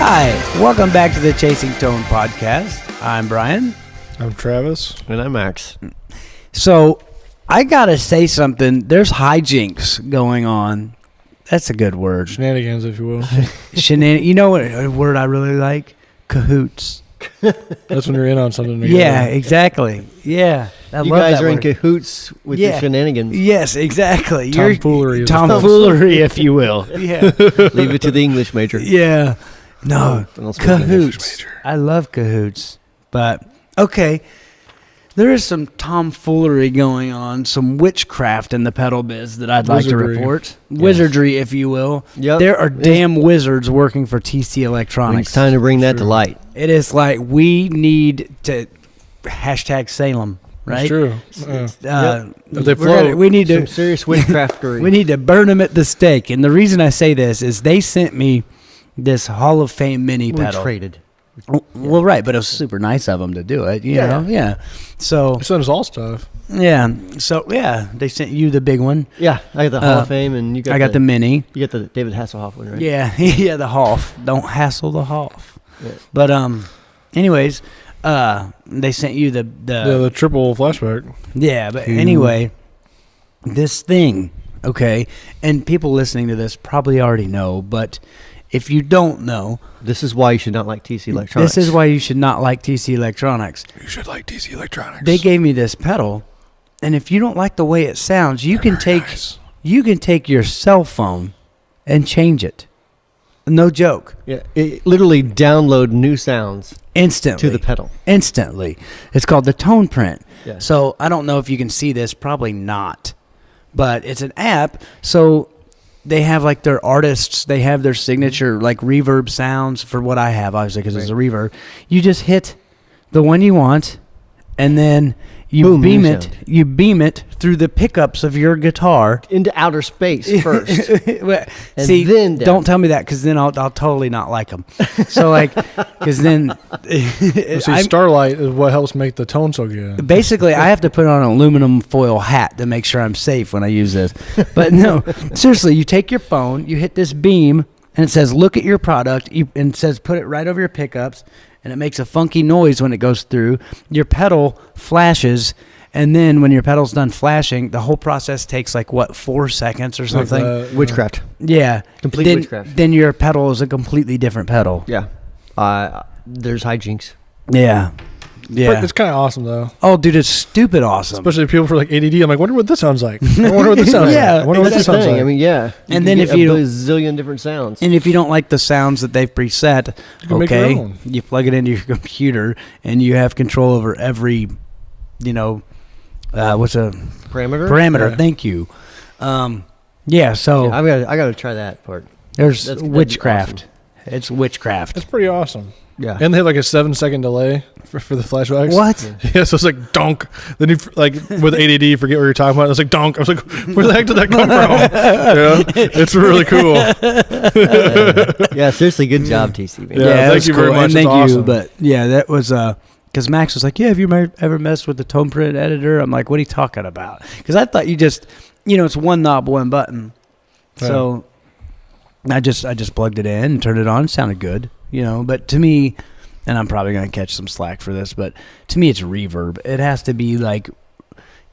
Hi, welcome back to the Chasing Tone podcast. I'm Brian. I'm Travis. And I'm Max. So, I gotta say something. There's hijinks going on. That's a good word. Shenanigans, if you will. You know what a word I really like? Cahoots. That's when you're in on something together. Yeah, exactly. Yeah. You guys are in cahoots with your shenanigans. Yes, exactly. Tomfoolery. Tomfoolery, if you will. Yeah. Leave it to the English major. Yeah. No, cahoots. I love cahoots. But, okay, there is some tomfoolery going on, some witchcraft in the pedal biz that I'd like to report. Yes. Wizardry, if you will. Yep. There are damn wizards working for TC Electronics. It's time to bring that to light. It is like we need to hashtag Salem, right? That's true. We need some serious witchcraftery. We need to burn them at the stake. And the reason I say this is they sent me this Hall of Fame mini pedal. We traded. Well, right, but it was super nice of them to do it, you know? Yeah. So they sent us all stuff. Yeah. So, yeah, they sent you the big one. Yeah, I got the Hall of Fame, and you got I got the mini. You got the David Hasselhoff one, right? Yeah, yeah, the Hoff. Don't hassle the Hoff. Yeah. But, anyways, they sent you the triple flashback. Yeah, but anyway, this thing, okay, and people listening to this probably already know, but if you don't know, this is why you should not like TC Electronics. This is why you should not like TC Electronics. You should like TC Electronics. They gave me this pedal, and if you don't like the way it sounds, you can take your cell phone and change it. No joke. Yeah, literally download new sounds instantly to the pedal. Instantly. It's called the Tone Print. Yeah. So I don't know if you can see this, probably not, but it's an app. So they have like their artists, they have their signature like reverb sounds for what I have, obviously, because it's a reverb. You just hit the one you want, and then you beam it through the pickups of your guitar into outer space first. See, then don't tell me that, because then I'll totally not like them. So like, because then Starlight is what helps make the tone so good. Basically, I have to put on an aluminum foil hat to make sure I'm safe when I use this. But no, seriously, you take your phone, you hit this beam, and it says look at your product, and it says put it right over your pickups. And it makes a funky noise when it goes through. Your pedal flashes, and then when your pedal's done flashing, the whole process takes 4 seconds or something. Witchcraft. Yeah. Complete witchcraft. Then your pedal is a completely different pedal. Yeah. There's hijinks. Yeah. Yeah. But it's kind of awesome, though. Oh, dude, it's stupid awesome. Especially people for ADD. I'm like, wonder what this sounds like. I wonder what this sounds like. I wonder what this sounds like. I mean, yeah. And then if you a zillion different sounds. And if you don't like the sounds that they've preset, okay, you plug it into your computer and you have control over every, what's a parameter? Parameter. Yeah. Thank you. So I got to try that part. There's witchcraft. Awesome. It's witchcraft. It's pretty awesome. Yeah. And they have a 7-second delay for the flashbacks. What? Yeah, so it's like donk. Then you with ADD, you forget what you're talking about. It's like donk. I was like, where the heck did that come from? It's really cool. Yeah, seriously, good job, TC. Man. Yeah, thank you very much. And thank awesome. you. But yeah, that was because Max was like, yeah, have you ever messed with the Tone Print editor? I'm like, what are you talking about? Because I thought you just, it's one knob, one button. Yeah. So I just plugged it in and turned it on. It sounded good. But to me, and I'm probably going to catch some slack for this, but to me it's reverb. It has to be like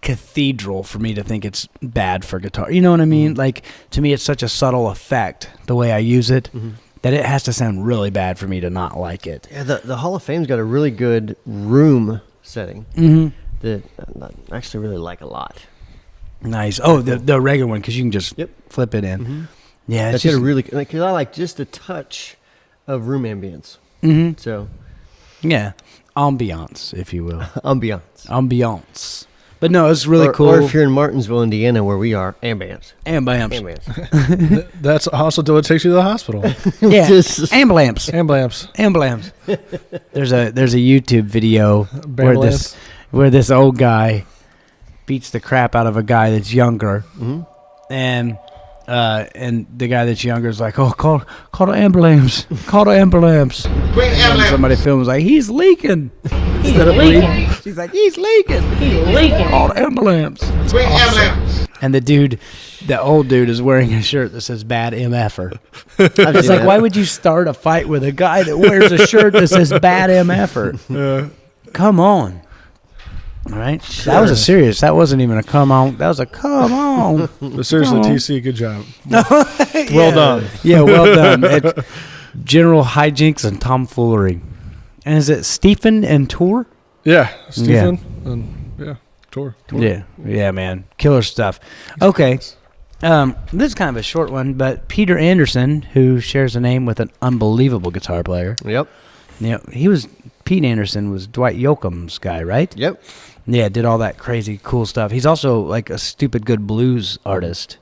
cathedral for me to think it's bad for guitar. You know what I mean? Mm-hmm. To me it's such a subtle effect, the way I use it, that it has to sound really bad for me to not like it. Yeah, the Hall of Fame's got a really good room setting that I actually really like a lot. Nice. Oh, the regular one, because you can just flip it in. Mm-hmm. Yeah, it's got a really, because I like just a touch of room ambience. Mm-hmm. So, yeah, ambiance, if you will. Ambiance. But no, it's really cool. Or if you're in Martinsville, Indiana, where we are, ambiance. That's also till it takes you to the hospital. Yeah, ambulance. There's a YouTube video where this old guy beats the crap out of a guy that's younger, and the guy that's younger is like, oh, call the ambulance. Call the ambulance. Bring ambulance. Somebody films like, he's leaking. He's leaking. She's like, he's leaking. He's leaking. Call the ambulance. Bring ambulance. And the old dude is wearing a shirt that says "Bad MFer." I've It's seen like, that. why would you start a fight with a guy that wears a shirt that says "Bad MFer"? Come on. All right. That was a serious. That wasn't even a come on. That was a come on. But seriously, Come on. TC, good job. Yeah. Well done. Yeah, well done. It's general hijinks and tomfoolery. And is it Stephen and Tor? Yeah, Stephen. And Tor. Yeah, man. Killer stuff. Okay. This is kind of a short one, but Peter Anderson, who shares a name with an unbelievable guitar player. Yep. Pete Anderson was Dwight Yoakam's guy, right? Yep. Yeah, did all that crazy cool stuff. He's also like a stupid good blues artist,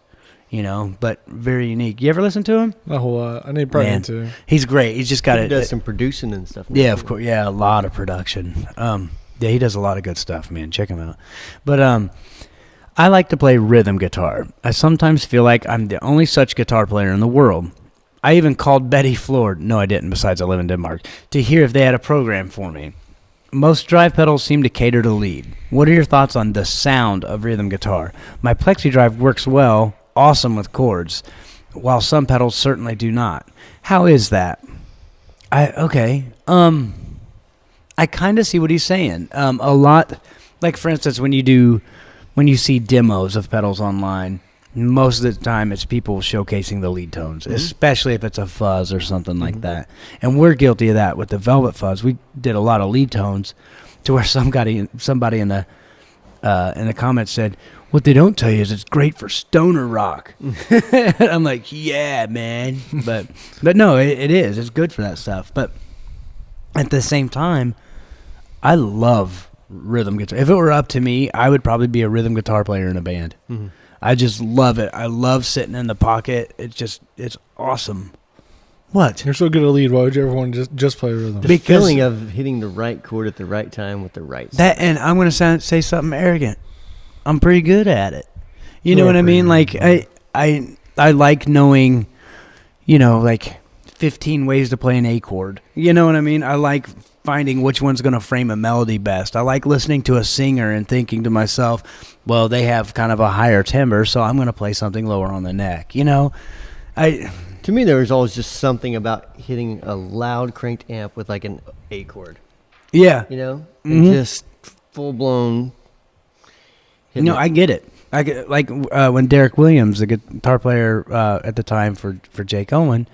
but very unique. You ever listen to him? A whole lot. I probably need to. He's great. He's just got He it. does some producing and stuff. Yeah, of course. Yeah, a lot of production. Yeah, he does a lot of good stuff, man. Check him out. But I like to play rhythm guitar. I sometimes feel like I'm the only such guitar player in the world. I even called Betty Floor. No, I didn't, besides I live in Denmark, to hear if they had a program for me. Most drive pedals seem to cater to lead. What are your thoughts on the sound of rhythm guitar? My plexi drive works well, awesome with chords, while some pedals certainly do not. How is that? I kind of see what he's saying. A lot, like for instance, when you see demos of pedals online, most of the time it's people showcasing the lead tones, especially if it's a fuzz or something like that. And we're guilty of that with the Velvet Fuzz. We did a lot of lead tones to where somebody in the comments said, what they don't tell you is it's great for stoner rock. I'm like, yeah, man. But no, it is. It's good for that stuff. But at the same time, I love rhythm guitar. If it were up to me, I would probably be a rhythm guitar player in a band. Mm-hmm. I just love it. I love sitting in the pocket. It's awesome. What? You're so good at lead. Why would you ever want to just play rhythm? The feeling of hitting the right chord at the right time with the right that, and I'm going to say something arrogant. I'm pretty good at it. You know what I mean? Like I like knowing, like 15 ways to play an A chord. You know what I mean? I like finding which one's going to frame a melody best. I like listening to a singer and thinking to myself, well, they have kind of a higher timbre, so I'm going to play something lower on the neck. To me, there was always just something about hitting a loud cranked amp with like an A chord. Yeah. And just full blown. I get it. I get, like when Derek Williams, the guitar player at the time for Jake Owen,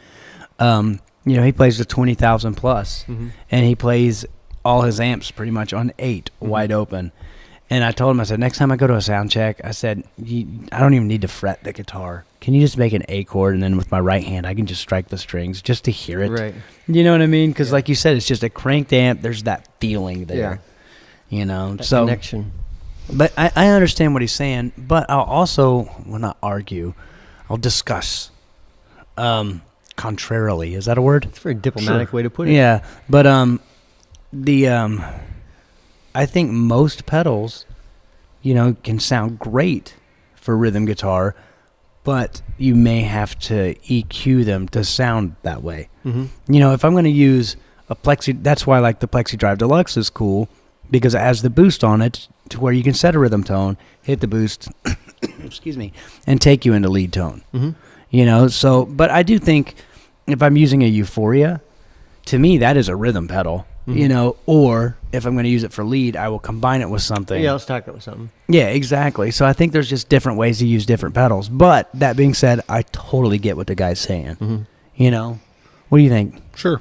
he plays the 20,000 plus, and he plays all his amps pretty much on 8 wide open. And I told him, I said, next time I go to a sound check, I said, I don't even need to fret the guitar. Can you just make an A chord, and then with my right hand, I can just strike the strings just to hear it. Right. You know what I mean? Because like you said, it's just a cranked amp. There's that feeling there. Yeah. That so connection. But I understand what he's saying, but I'll also, not argue, I'll discuss. Contrarily, is that a word? It's a very diplomatic way to put it. Yeah, but I think most pedals, can sound great for rhythm guitar, but you may have to EQ them to sound that way. Mm-hmm. If I'm going to use a plexi, that's why like the Plexi Drive Deluxe is cool, because it has the boost on it to where you can set a rhythm tone, hit the boost, excuse me, and take you into lead tone. Mm-hmm. But I do think if I'm using a Euphoria, to me that is a rhythm pedal. Or if I'm going to use it for lead, I will combine it with something. Yeah, I'll stack it with something. Yeah, exactly. So I think there's just different ways to use different pedals. But that being said, I totally get what the guy's saying. Mm-hmm. What do you think? Sure.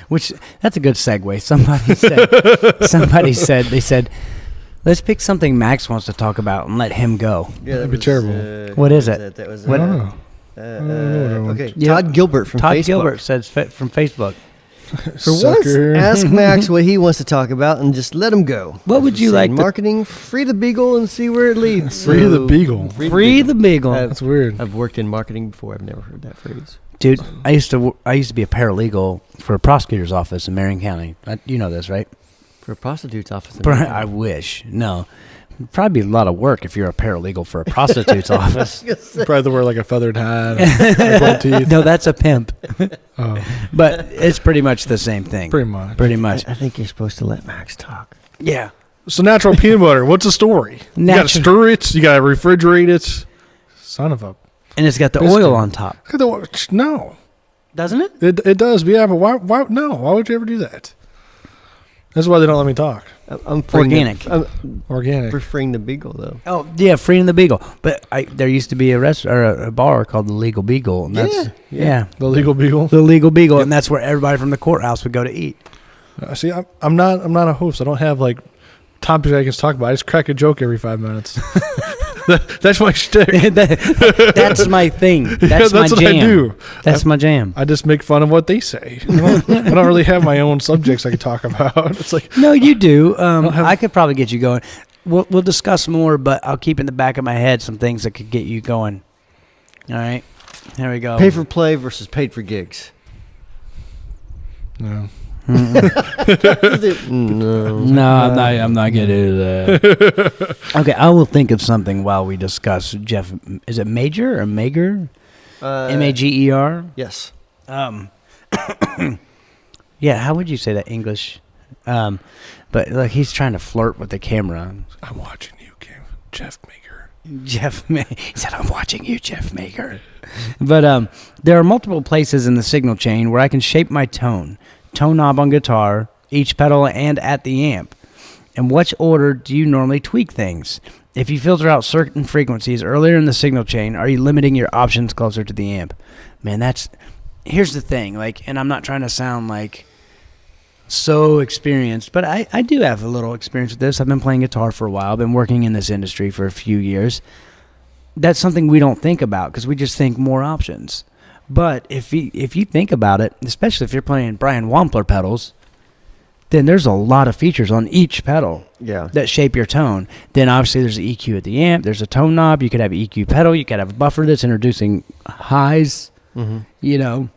Which, that's a good segue. They said, let's pick something Max wants to talk about and let him go. Yeah, that'd be terrible. What is it? That was, I don't know. Okay, Yeah. Todd Gilbert from Todd Facebook. Gilbert says from Facebook. For once, ask Max what he wants to talk about and just let him go. What would you like to- Marketing, free the Beagle and see where it leads. Free the Beagle. Free the Beagle. That's weird. I've worked in marketing before. I've never heard that phrase. Dude, I used to be a paralegal for a prosecutor's office in Marion County. You know this, right? For a prostitute's office. I wish. No. Probably be a lot of work if you're a paralegal for a prostitute's office. Probably to wear like a feathered hat, and gold teeth. No, that's a pimp. Oh, But it's pretty much the same thing. pretty much. Pretty much. I think you're supposed to let Max talk. Yeah. So natural peanut butter. What's the story? You got to stir it. You got to refrigerate it. Son of a. And it's got the oil on top. No. Doesn't it? It does. Yeah, but why? No. Why would you ever do that? That's why they don't let me talk. I'm organic. Organic. Preferring the Beagle though. Oh yeah, freeing the Beagle. But there used to be a bar called the Legal Beagle, and that's the Legal Beagle. The Legal Beagle, and that's where everybody from the courthouse would go to eat. See, I'm not a host. I don't have like topics I can talk about. I just crack a joke every 5 minutes. That's my shtick. That's my thing. That's my what jam. I do. That's my jam. I just make fun of what they say. I don't really have my own subjects I can talk about. It's like no, you do. I could probably get you going. We'll discuss more, but I'll keep in the back of my head some things that could get you going. All right, here we go. Pay for play versus paid for gigs. No. No, I'm not gonna do that. Okay, I will think of something while we discuss. Jeff, is it Major or Mager? Mager. Yes. Yeah. How would you say that English? But like he's trying to flirt with the camera. I'm watching you, Jeff Mager. He said, "I'm watching you, Jeff Mager." But there are multiple places in the signal chain where I can shape my tone knob on guitar, each pedal, and at the amp. In which order do you normally tweak things? If you filter out certain frequencies earlier in the signal chain, are you limiting your options closer to the amp? Man, here's the thing, like, and I'm not trying to sound like so experienced, but I do have a little experience with this. I've been playing guitar for a while. I've been working in this industry for a few years. That's something we don't think about because we just think more options. But if you think about it, especially if you're playing Brian Wampler pedals, then there's a lot of features on each pedal that shape your tone. Then obviously there's an EQ at the amp. There's a tone knob. You could have an EQ pedal. You could have a buffer that's introducing highs. Mm-hmm. You know,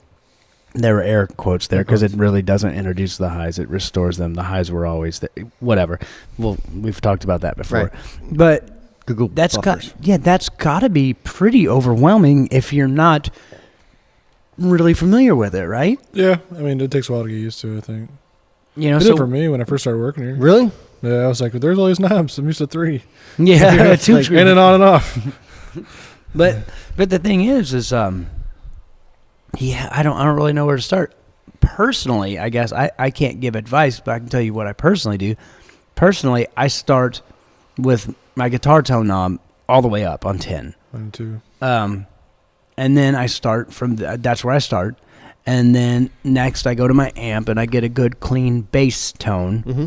there were air quotes there because it really doesn't introduce the highs. It restores them. The highs were always there. Whatever. Well, we've talked about that before. Right. But Google that's buffers. That's got to be pretty overwhelming if you're not really familiar with it, right? Yeah, I mean, it takes a while to get used to, I think. You know, it did for me when I first started working here. Really? Yeah, I was like, there's all these knobs. I'm used to 3. Yeah, 2 like, in and on and off. But the thing is I don't really know where to start. Personally, I guess I can't give advice, but I can tell you what I personally do. Personally, I start with my guitar tone knob all the way up on 10. Mine too. And then I start from that's where I start. And then next I go to my amp and I get a good clean bass tone. Mm-hmm.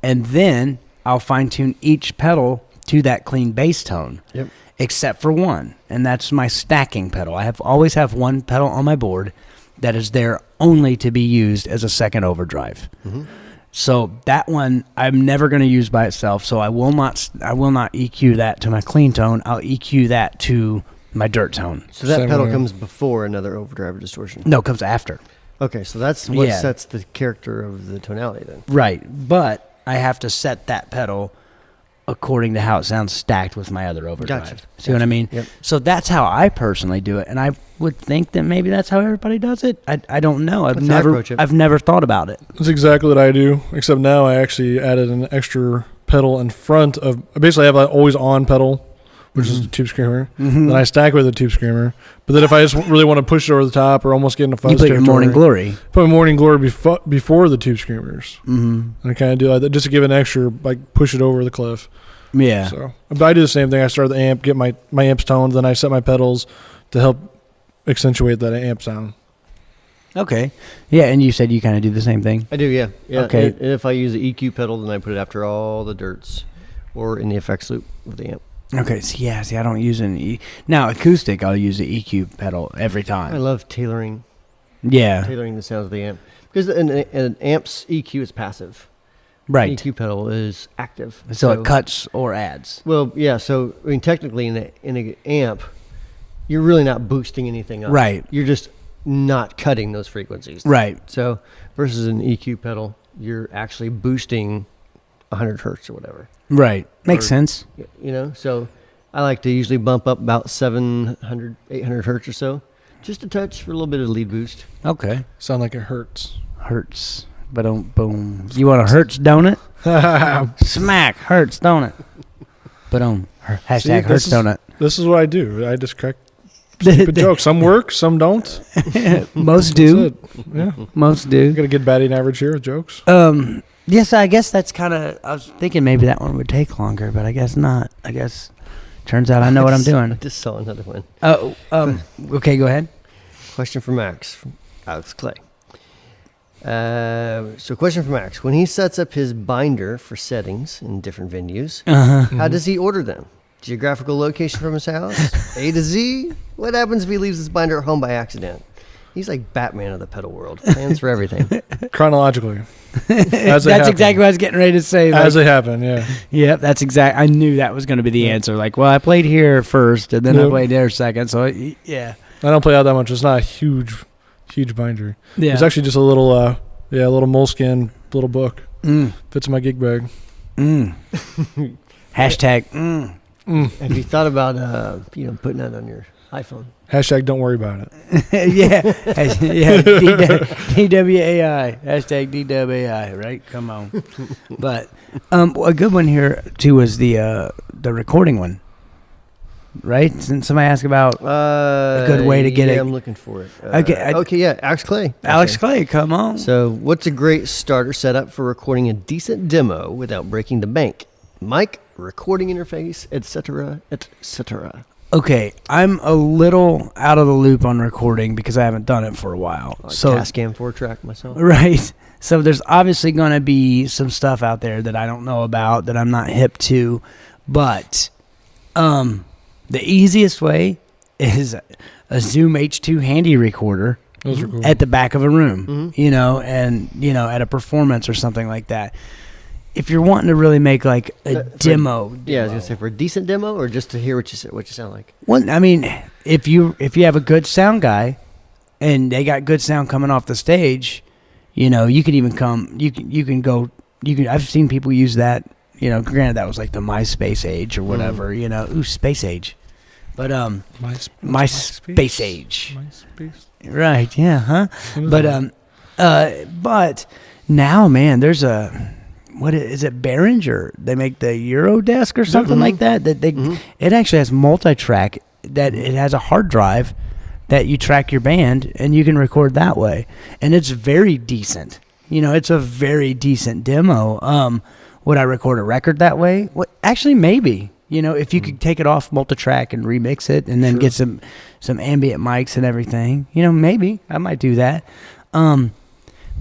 And then I'll fine tune each pedal to that clean bass tone. Yep. Except for one. And that's my stacking pedal. I always have one pedal on my board that is there only to be used as a second overdrive. Mm-hmm. So that one I'm never going to use by itself. So I will not EQ that to my clean tone. I'll EQ that to my dirt tone. So that pedal comes before another overdrive or distortion? No, it comes after. Okay, so that's what sets the character of the tonality then. Right, but I have to set that pedal according to how it sounds stacked with my other overdrive. Gotcha. See what I mean? Yep. So that's how I personally do it, and I would think that maybe that's how everybody does it. I don't know. I've never thought about it. That's exactly what I do, except now I actually added an extra pedal in front of. Basically, I have an always on pedal, which is the tube screamer. Mm-hmm. Then I stack with a tube screamer. But then if I just really want to push it over the top or almost get in a fuzz you put your Morning Glory. Put my Morning Glory before the tube screamers. Mm-hmm. And I kind of do like that just to give an extra, like, push it over the cliff. Yeah. So, but I do the same thing. I start the amp, get my amp's toned, then I set my pedals to help accentuate that amp sound. Okay. Yeah, and you said you kind of do the same thing? I do, yeah. Okay. And if I use the EQ pedal, then I put it after all the dirts or in the effects loop of the amp. Okay, see, I don't use an now acoustic. I'll use the EQ pedal every time. I love tailoring. Yeah, tailoring the sounds of the amp because an amp's EQ is passive. Right. An EQ pedal is active. So it cuts or adds. Well, yeah. So I mean, technically, in an amp, you're really not boosting anything up. Right. You're just not cutting those frequencies. Right. So versus an EQ pedal, you're actually boosting 100 hertz or whatever. Right. Makes sense. You know, so I like to usually bump up about 700, 800 hertz or so. Just a touch for a little bit of lead boost. Okay. Sound like it hurts. Hurts. Boom. You want a Hertz donut? Smack. Hertz donut. Boom. Hashtag Hertz donut. This is what I do. I just crack stupid jokes. Some work, some don't. Most do. Yeah. Most do. Got a good batting average here with jokes. Yes, I guess that's kind of. I was thinking maybe that one would take longer, but I guess not. I guess turns out I know what I'm doing. I just saw another one. Oh, okay, go ahead. Question for Max from Alex Clay. So question for Max. When he sets up his binder for settings in different venues, how does he order them? Geographical location from his house? A to Z? What happens if he leaves his binder at home by accident? He's like Batman of the pedal world. Plans for everything. Chronologically. That's exactly what I was getting ready to say. As they happen, yeah. Yep, that's exact. I knew that was going to be the answer. Like, well, I played here first, and then I played there second. So, yeah. I don't play out that much. It's not a huge binder. Yeah. It's actually just a little, little moleskin little book. Fits in my gig bag. Hashtag. Have you thought about, putting that on your iPhone? Hashtag don't worry about it. yeah. DWAI. Hashtag DWAI, right? Come on. But a good one here, too, was the recording one. Right? Didn't somebody ask about a good way to get it? Yeah, I'm looking for it. Okay, yeah, Alex Clay. Alex Clay, come on. So what's a great starter setup for recording a decent demo without breaking the bank? Mic, recording interface, etc., etc. Okay, I'm a little out of the loop on recording because I haven't done it for a while. So Tascam 4-track myself. Right. So there's obviously going to be some stuff out there that I don't know about, that I'm not hip to, but the easiest way is a Zoom H2 handy recorder. Those are cool. At the back of a room, at a performance or something like that. If you're wanting to really make like a demo. Yeah, I was gonna say for a decent demo or just to hear what you sound like. Well, I mean, if you have a good sound guy, and they got good sound coming off the stage, you could even come. You can go. I've seen people use that. Granted that was like the MySpace age or whatever. Space age, but my space age. MySpace. Right. Yeah. Huh. But now, man, there's a. What is it? Behringer. They make the Eurodesk or something like that. It actually has multi-track. That it has a hard drive that you track your band and you can record that way, and it's very decent. It's a very decent demo. Would I record a record that way? Actually, maybe. If you could take it off multi-track and remix it, and then get some ambient mics and everything. Maybe I might do that.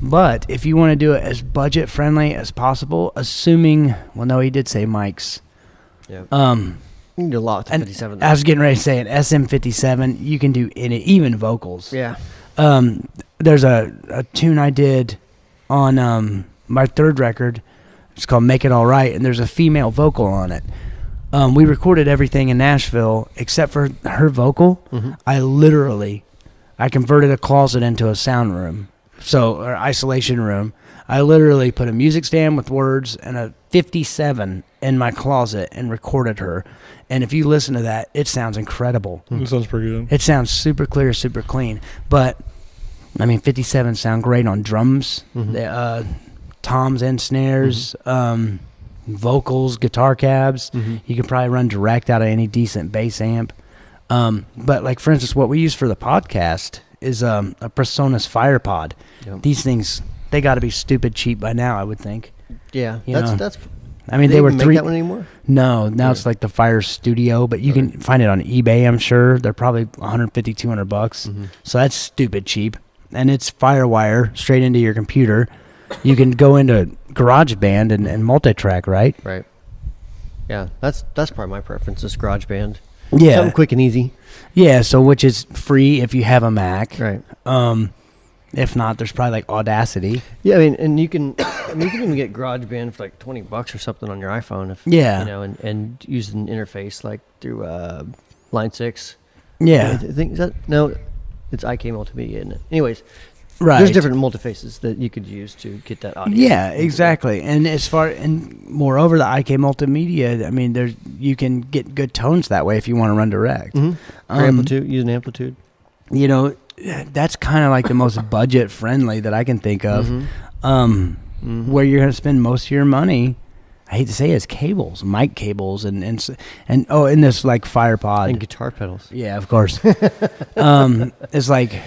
But if you want to do it as budget friendly as possible, assuming, he did say mics. Yeah. You can do a lot with 57. I was getting ready to say an SM57. You can do even vocals. Yeah. There's a tune I did on my third record. It's called "Make It All Right," and there's a female vocal on it. We recorded everything in Nashville except for her vocal. I converted a closet into a sound room. Or isolation room. I literally put a music stand with words and a 57 in my closet and recorded her. And if you listen to that, it sounds incredible. It sounds pretty good. It sounds super clear, super clean. But, 57 sound great on drums, toms and snares, vocals, guitar cabs. You can probably run direct out of any decent bass amp. But, for instance, what we use for the podcast is a PreSonus FirePod. Yep. These things, they got to be stupid cheap by now, I would think. Yeah, that's. They were make that one anymore? No, now it's like the Fire Studio, but you can find it on eBay. I'm sure they're probably $150, $200. So that's stupid cheap, and it's FireWire straight into your computer. You can go into GarageBand and multi-track, right? Right. Yeah, that's probably my preference. Is GarageBand. Yeah, something quick and easy. Yeah, so which is free if you have a Mac. Right. If not, there's probably like Audacity. Yeah, and you can even get GarageBand for like $20 or something on your iPhone and use an interface like through Line 6. Yeah. I think it's IK Multimedia, isn't it? Anyways, right. There's different multifaces that you could use to get that audio. Yeah, exactly. And moreover, the IK Multimedia, you can get good tones that way if you want to run direct. Amplitude, use an amplitude. That's kind of like the most budget friendly that I can think of. Where you're going to spend most of your money, I hate to say it, is cables, mic cables, and in this like fire pod. And guitar pedals. Yeah, of course. It's like,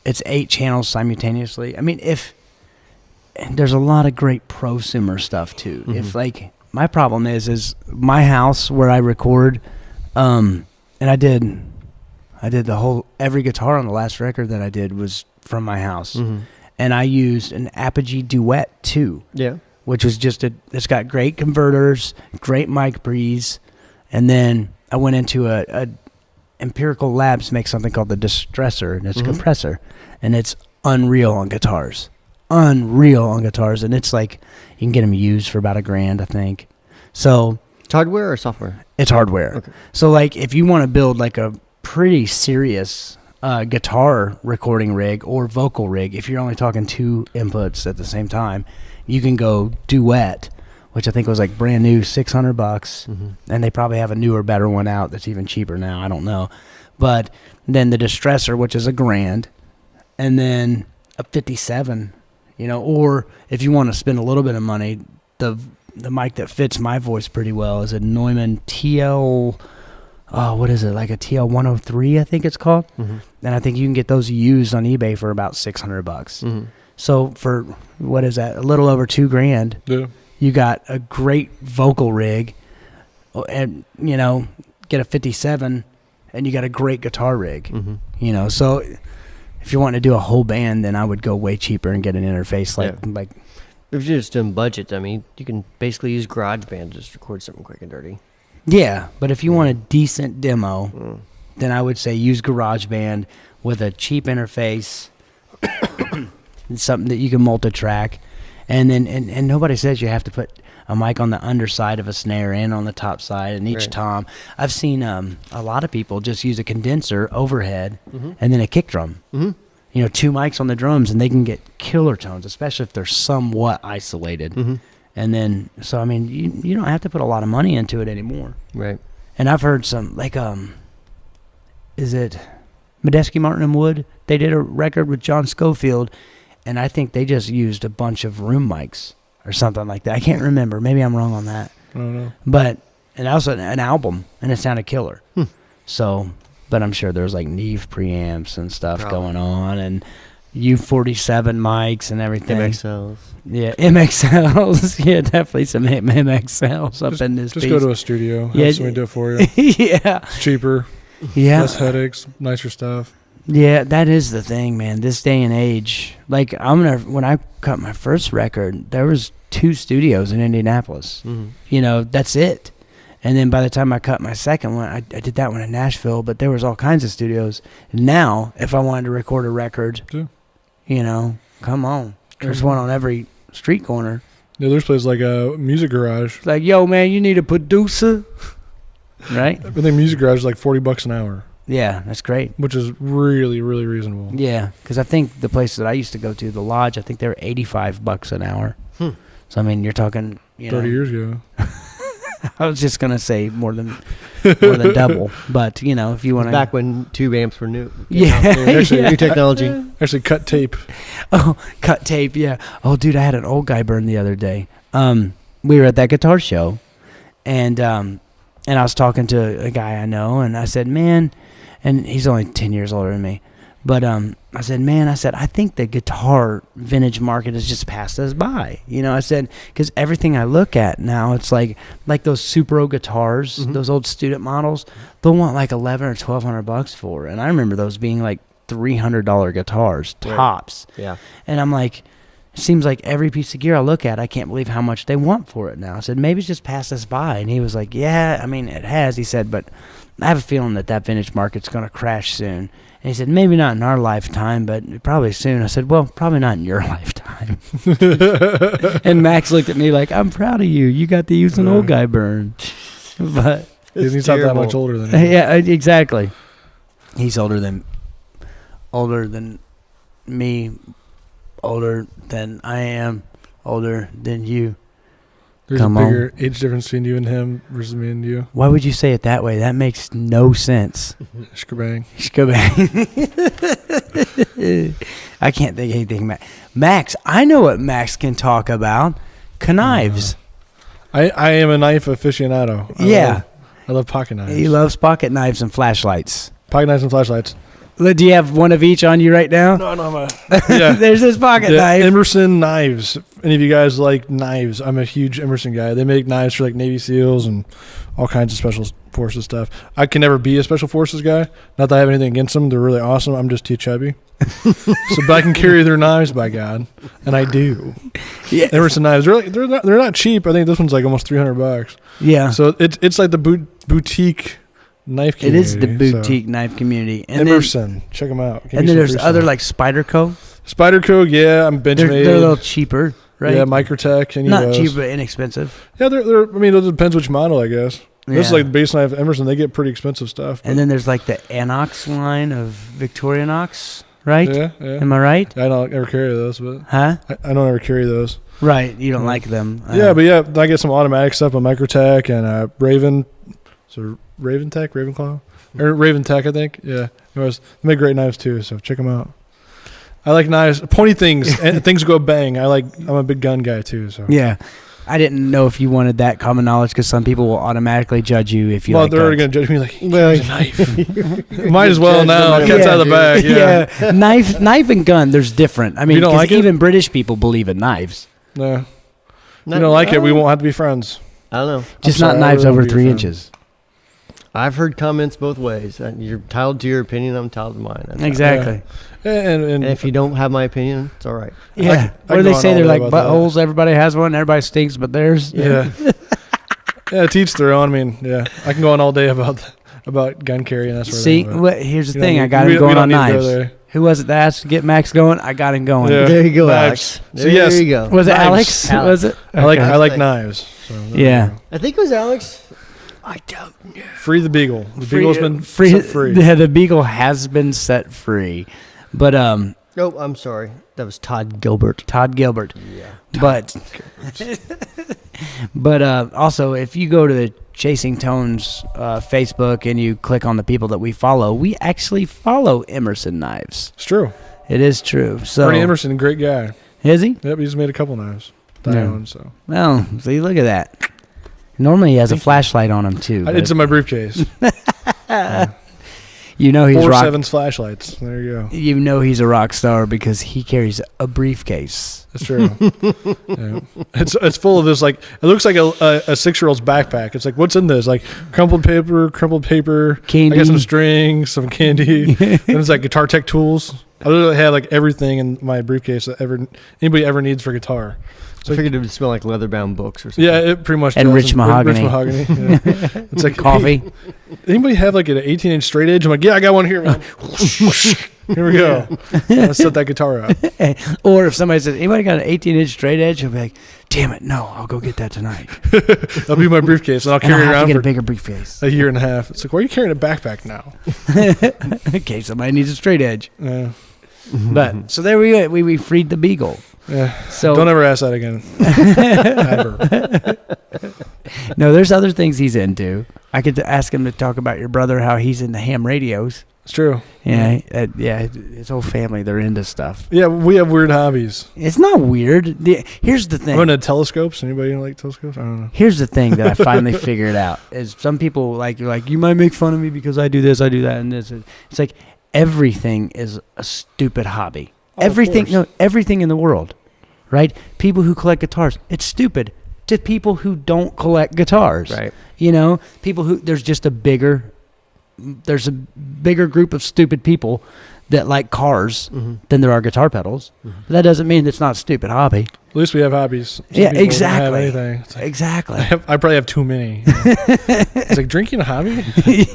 it's 8 channels simultaneously. I mean, and there's a lot of great prosumer stuff too. If like, my problem is my house where I record, and I did every guitar on the last record that I did was from my house. And I used an Apogee Duet 2. Yeah. Which was it's got great converters, great mic pre's, and then I went into a Empirical Labs makes something called the Distressor, and it's a compressor, and it's unreal on guitars. And it's like, you can get them used for about $1,000, I think. So it's hardware or software? It's hardware. Okay. So like, if you want to build like a pretty serious guitar recording rig or vocal rig, if you're only talking 2 inputs at the same time, you can go Duet, which I think was like brand new, $600, and they probably have a newer, better one out that's even cheaper now. I don't know, but then the Distressor, which is $1,000, and then a 57, or if you want to spend a little bit of money, the mic that fits my voice pretty well is a Neumann TL. What is it, like a TL103, I think it's called, and I think you can get those used on eBay for about $600. So for, what is that, a little over $2,000, yeah, you got a great vocal rig, and get a 57, and you got a great guitar rig. So if you want to do a whole band, then I would go way cheaper and get an interface like. If you're just doing budget, I mean, you can basically use GarageBand to just record something quick and dirty. Yeah, but if you want a decent demo, then I would say use GarageBand with a cheap interface, something that you can multi-track, and then and nobody says you have to put a mic on the underside of a snare and on the top side and each tom. I've seen a lot of people just use a condenser overhead and then a kick drum. 2 mics on the drums, and they can get killer tones, especially if they're somewhat isolated. And then, so I mean, you don't have to put a lot of money into it anymore. Right. And I've heard some, like, is it Medeski, Martin and Wood? They did a record with John Schofield, and I think they just used a bunch of room mics or something like that. I can't remember. Maybe I'm wrong on that. I don't know. But, and also an album, and it sounded killer. So, but I'm sure there's like Neve preamps and stuff going on, and U47 mics and everything. MXLs. Yeah, MXLs. Yeah, definitely some MXLs up in this Just piece. go to a studio. Yeah. Have somebody do it for you. Yeah. It's cheaper. Yeah. Less headaches, nicer stuff. Yeah, that is the thing, man. This day and age, like when I cut my first record, there was 2 studios in Indianapolis. That's it. And then by the time I cut my second one, I did that one in Nashville, but there was all kinds of studios. Now, if I wanted to record a record, come on. There's one on every street corner. Yeah, there's places like a Music Garage. It's like, yo, man, you need a producer, right? I think Music Garage is like $40 an hour. Yeah, that's great. Which is really, really reasonable. Yeah, because I think the places that I used to go to, the Lodge, I think they were $85 an hour. So I mean, you're talking 30 years ago. I was just gonna say more than double, but if you want to. Back when tube amps were new. New technology. Actually, cut tape. Oh, cut tape, yeah. Oh, dude, I had an old guy burn the other day. We were at that guitar show, and I was talking to a guy I know, and I said, man, and he's only 10 years older than me, but I said, man, I think the guitar vintage market has just passed us by. I said, because everything I look at now, it's like those Supro guitars, those old student models, they'll want like $1,100 or $1,200 for, and I remember those being like $300 guitars tops. Yeah. And I'm like, it seems like every piece of gear I look at, I can't believe how much they want for it now. I said, maybe it's just passed us by. And he was like, yeah, I mean, it has. He said, but I have a feeling that vintage market's going to crash soon. And he said, maybe not in our lifetime, but probably soon. I said, well, probably not in your lifetime. And Max looked at me like, I'm proud of you. You got to use an old guy burn. But he's not that much older than you. Yeah, exactly. He's older than me, older than I am, older than you. There's a bigger age difference between you and him versus me and you. Why would you say it that way? That makes no sense. Shkabang. Shkabang. I can't think of anything. Max, I know what Max can talk about. Knives. I am a knife aficionado. I love pocket knives. He loves pocket knives and flashlights. Pocket knives and flashlights. Do you have one of each on you right now? No, I'm yeah. There's his pocket knife. Emerson knives. If any of you guys like knives, I'm a huge Emerson guy. They make knives for like Navy SEALs and all kinds of special forces stuff. I can never be a special forces guy. Not that I have anything against them. They're really awesome. I'm just too chubby. But I can carry their knives, by God, and I do. Yeah. Emerson knives. They're not cheap. I think this one's like almost $300. Yeah. So it's like the boutique knife community. It is the boutique knife community. And Emerson, check them out. And then there's other like Spyderco. Spyderco, yeah, I'm Benchmade. They're a little cheaper, right? Yeah, Microtech. Not cheap, but inexpensive. Yeah, they're. I mean, it depends which model, I guess. Yeah. This is like the base knife Emerson. They get pretty expensive stuff. And then there's like the Anox line of Victorinox, right? Yeah. Am I right? I don't ever carry those, but huh? I don't ever carry those. Right, you don't like them. Yeah, but yeah, I get some automatic stuff on Microtech and Raven. So Ravenclaw. Or Raventech, I think. Yeah. Anyways, they make great knives too, so check them out. I like knives, pointy things, and things go bang. I'm a big gun guy too, so. Yeah. I didn't know if you wanted that common knowledge because some people will automatically judge you if you. Well, like they're already guns. gonna judge me like, well, a knife. Might as well now. Cat's out of the bag. Yeah. Knife and gun. There's different. I mean, you don't like even British people believe in knives. No. If you don't like it, we won't have to be friends. I don't know. Just not knives over 3 inches. I've heard comments both ways. You're entitled to your opinion. I'm entitled to mine. Exactly. Yeah. And if you don't have my opinion, it's all right. Yeah. What do they say? They're like buttholes. Everybody has one. Everybody stinks, but theirs. Yeah. Yeah. To each their own. I mean, yeah. I can go on all day about gun carry and that sort of thing. See, here's the thing. I got him going on knives. Who was it that asked to get Max going? I got him going. Yeah. There you go, Alex. There you go. Was it Alex? Was it? I like knives. So yeah. I think it was Alex. I don't know. Free the Beagle. The Beagle's been set free. Yeah, the Beagle has been set free. But oh, I'm sorry. That was Todd Gilbert. Yeah. But also, if you go to the Chasing Tones Facebook and you click on the people that we follow, we actually follow Emerson Knives. It's true. It is true. So Bernie Emerson, great guy. Is he? Yep, he's made a couple knives. So. Well, see, look at that. Normally he has a flashlight on him too. It's in my briefcase. You know he's 4.7's flashlights. There you go. You know he's a rock star because he carries a briefcase. That's true. Yeah. It's full of this, like, it looks like a 6-year-old's backpack. It's like, what's in this? Like crumpled paper, candy. I got some strings, some candy. And it's like guitar tech tools. I literally have like everything in my briefcase that anybody ever needs for guitar. So I figured it would smell like leather-bound books or something. Yeah, it pretty much and does. Rich mahogany. Yeah. It's like coffee. Hey, anybody have like an 18-inch straight edge? I'm like, yeah, I got one here, man. Here we go. Let's set that guitar up. Or if somebody says, anybody got an 18-inch straight edge? I'll be like, damn it, no, I'll go get that tonight. That'll be my briefcase, and I'll carry it around get for a bigger briefcase. a year and a half. It's like, why are you carrying a backpack now? In case somebody needs a straight edge. But so there we go. We freed the Beagle. Yeah. So don't ever ask that again. Ever. No, there's other things he's into. I could ask him to talk about your brother, how he's into ham radios. It's true. Yeah, his whole family, they're into stuff. Yeah, we have weird hobbies. It's not weird. Here's the thing. I'm into telescopes. Anybody like telescopes? I don't know. Here's the thing that I finally figured out is some people you're like, you might make fun of me because I do this, I do that, and this. It's like everything is a stupid hobby. Everything in the world, right? People who collect guitars, it's stupid to people who don't collect guitars. Right. You know, people who there's a bigger group of stupid people that like cars than there are guitar pedals. But that doesn't mean it's not a stupid hobby. At least we have hobbies. Some exactly. Like, exactly. I probably have too many. It's like drinking a hobby.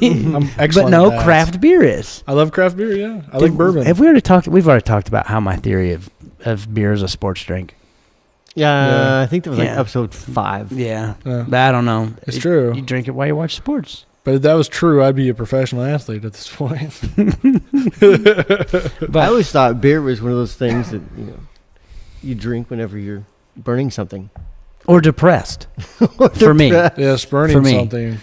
I'm excellent. But no, at that. craft beer is. I love craft beer. Yeah, I like bourbon. We've already talked about how my theory of beer is a sports drink. Yeah, I think that was like episode 5. Yeah, but I don't know. It's true. You drink it while you watch sports. But if that was true, I'd be a professional athlete at this point. But I always thought beer was one of those things that you drink whenever you're burning something or depressed. For me, yes, burning something.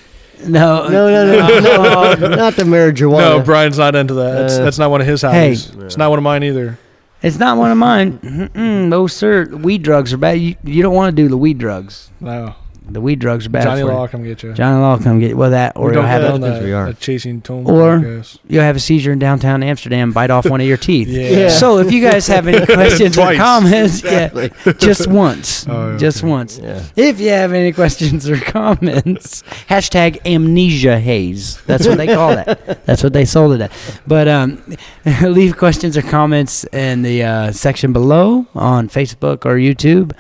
No, No, not the marijuana. No, Brian's not into that. That's not one of his hobbies. Hey. It's not one of mine either. It's not one of mine. No, sir. Weed drugs are bad. You don't want to do the weed drugs. No. The weed drugs are bad Johnny for you. Law, come get you. Johnny Law, come get that, or We you'll don't have get on Because we are. that Chasing Tone Or- podcast. you'll have a seizure in downtown Amsterdam, bite off one of your teeth. Yeah. So if you guys have any questions or Twice. comments, Exactly. just once, Oh, just okay. once. Yeah. If you have any questions or comments, hashtag amnesia haze. That's what they call that. That's what they sold it at. But leave questions or comments in the section below on Facebook or YouTube.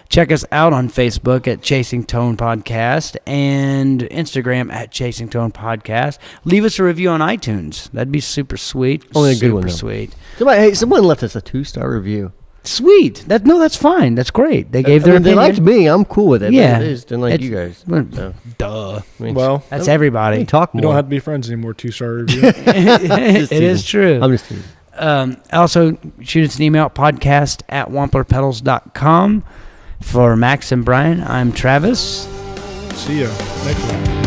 Check us out on Facebook at Chasing Tone Podcast and Instagram at Chasing Tone Podcast. Leave us a review on iTunes. That'd be super sweet. Only a good super one, though. sweet. Someone left us a 2-star review. Sweet. That's fine. That's great. They gave their They opinion. liked me. I'm cool with it. Yeah. They just didn't like It's- you guys. well, So, Duh. I mean, Well, That's we everybody. talk more. we don't have to be friends anymore. 2-star review. It is true. I'm just teasing. Also, shoot us an email, podcast at wamplerpedals.com. For Max and Brian, I'm Travis. See ya next week.